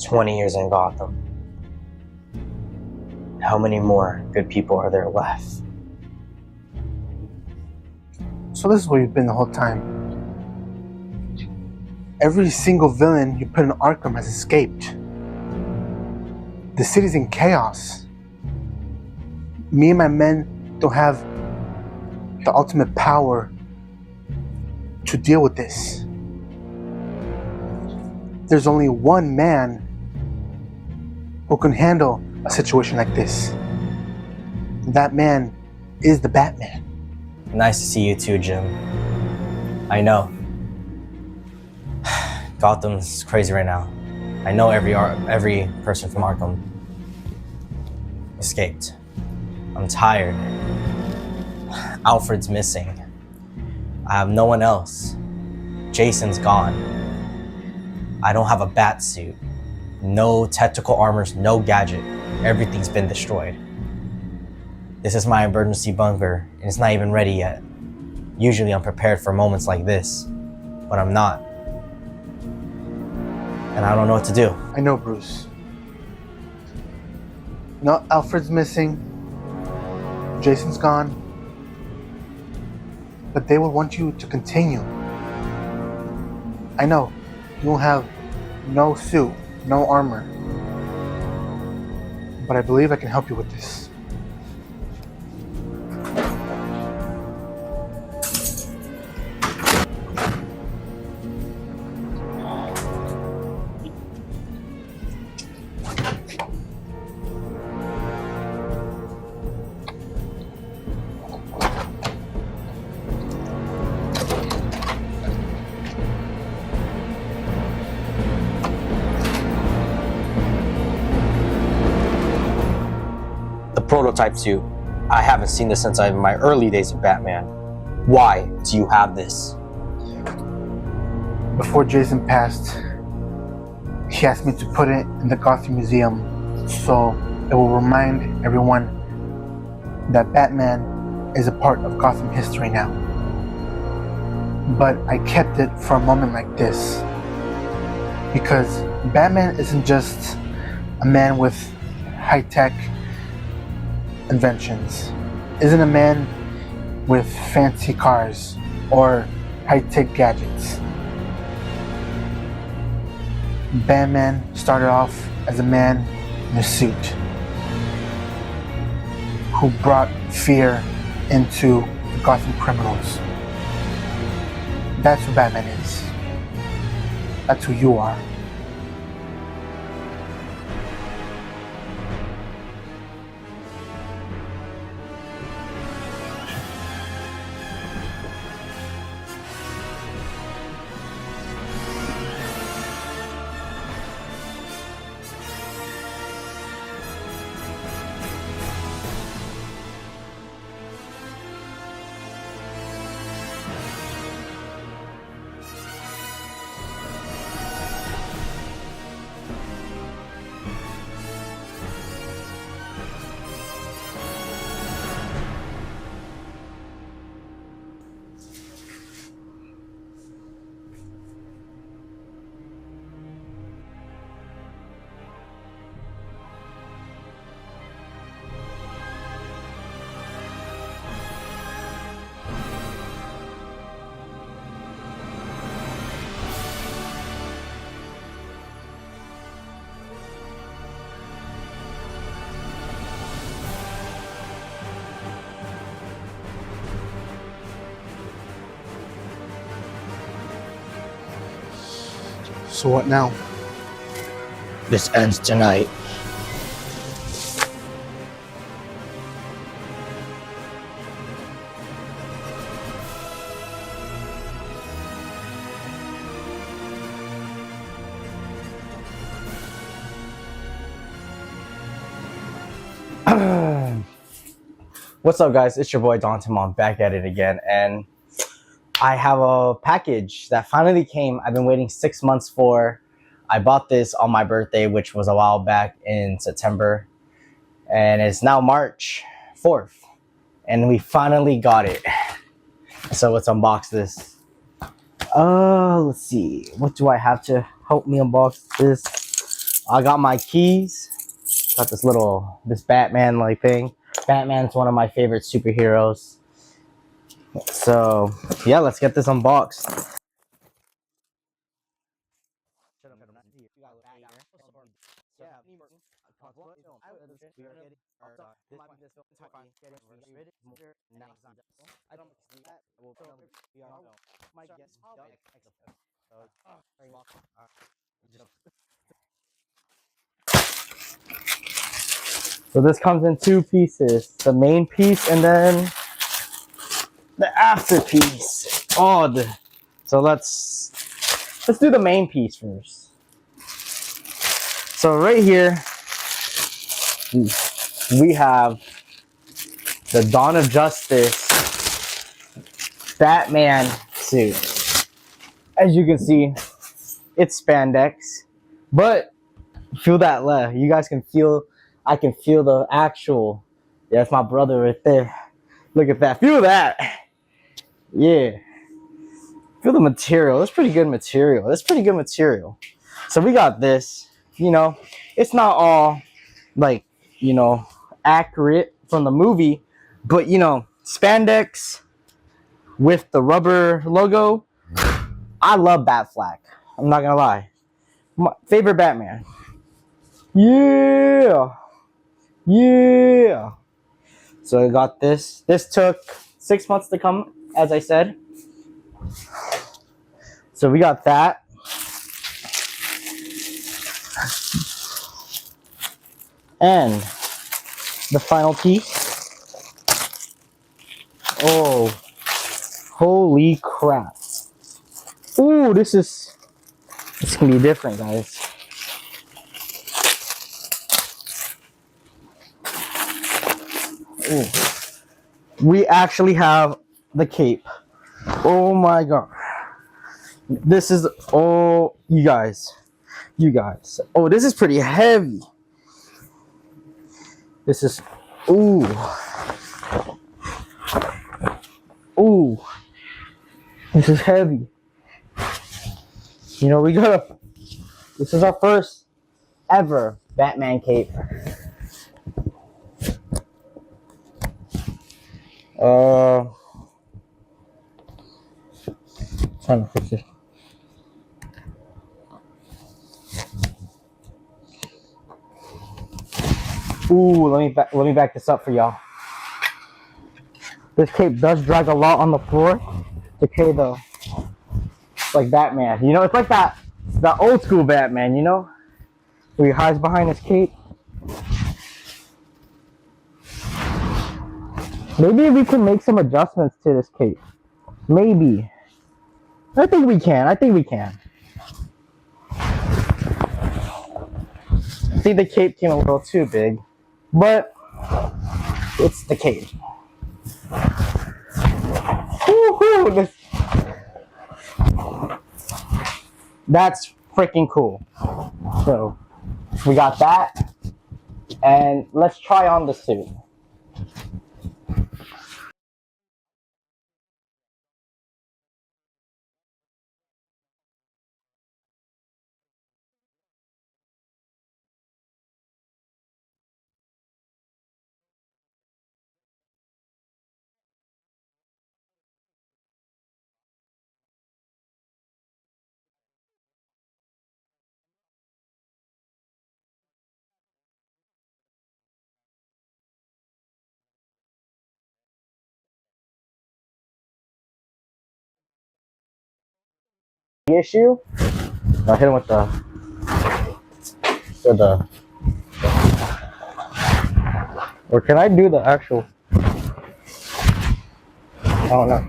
20 years in Gotham. How many more good people are there left? So this is where you've been the whole time. Every single villain you put in Arkham has escaped. The city's in chaos. Me and my men don't have the ultimate power to deal with this. There's only one man who can handle a situation like this. That man is the Batman. Nice to see you too, Jim. I know. Gotham's crazy right now. I know every person from Arkham escaped. I'm tired. Alfred's missing. I have no one else. Jason's gone. I don't have a bat suit. No tactical armors, no gadget. Everything's been destroyed. This is my emergency bunker, and it's not even ready yet. Usually I'm prepared for moments like this, but I'm not. And I don't know what to do. I know, Bruce. No, Alfred's missing. Jason's gone. But they will want you to continue. I know. You will have no suit, no armor. But I believe I can help you with this. Prototype suit. I haven't seen this since my early days of Batman. Why do you have this? Before Jason passed, he asked me to put it in the Gotham Museum so it will remind everyone that Batman is a part of Gotham history now. But I kept it for a moment like this because Batman isn't just a man with high-tech inventions, isn't a man with fancy cars or high-tech gadgets. Batman started off as a man in a suit who brought fear into the Gotham criminals. That's who Batman is. That's who you are. So what now? This ends tonight. What's up, guys? It's your boy Dante. I'm back at it again, and I have a package that finally came. I've been waiting 6 months for. I bought this on my birthday, which was a while back in September, and it's now March 4th, and we finally got it. So let's unbox this. Let's see. What do I have to help me unbox this? I got my keys. Got this Batman like thing. Batman's one of my favorite superheroes. So yeah, let's get this unboxed. So this comes in two pieces, the main piece and then the after piece. So let's do the main piece first. So right here we have the Dawn of Justice Batman suit. As you can see, it's spandex, but feel that left. You guys can feel, I can feel the actual. Yeah, that's my brother right there. Look at that. Feel that. Yeah. Feel the material. It's pretty good material. It's pretty good material. So we got this. You know, it's not all like, you know, accurate from the movie, but you know, spandex with the rubber logo. I love Batfleck. I'm not gonna lie. My favorite Batman. Yeah. Yeah. So I got this. This took 6 months to come, as I said. So we got that. And the final piece. Oh, holy crap. Ooh, this can be different, guys. Ooh. We actually have the cape. Oh my god. This is, oh, you guys. Oh, this is pretty heavy. This is, ooh. Ooh. This is heavy. You know, this is our first ever Batman cape. Trying to fix it. Ooh, let me back this up for y'all. This cape does drag a lot on the floor to carry the, like Batman. You know, it's like that old school Batman, you know? Where he hides behind his cape. Maybe we can make some adjustments to this cape. Maybe. I think we can. I think the cape came a little too big, but it's the cape. Woo-hoo, that's freaking cool. So we got that, and let's try on the suit. The issue, I'll hit him with the or can I do the actual? I don't know.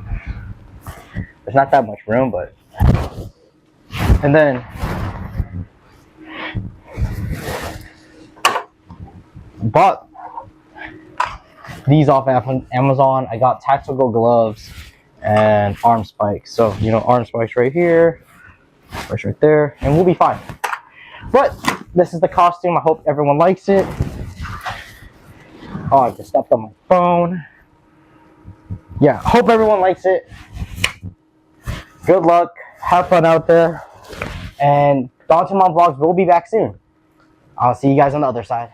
There's not that much room, but. And then bought these off Amazon. I got tactical gloves and arm spikes. So, you know, arm spikes right here, spikes right there, and we'll be fine. But this is the costume. I hope everyone likes it. Oh, I just stepped on my phone. Yeah, hope everyone likes it. Good luck. Have fun out there. And Dawn Timon Vlogs will be back soon. I'll see you guys on the other side.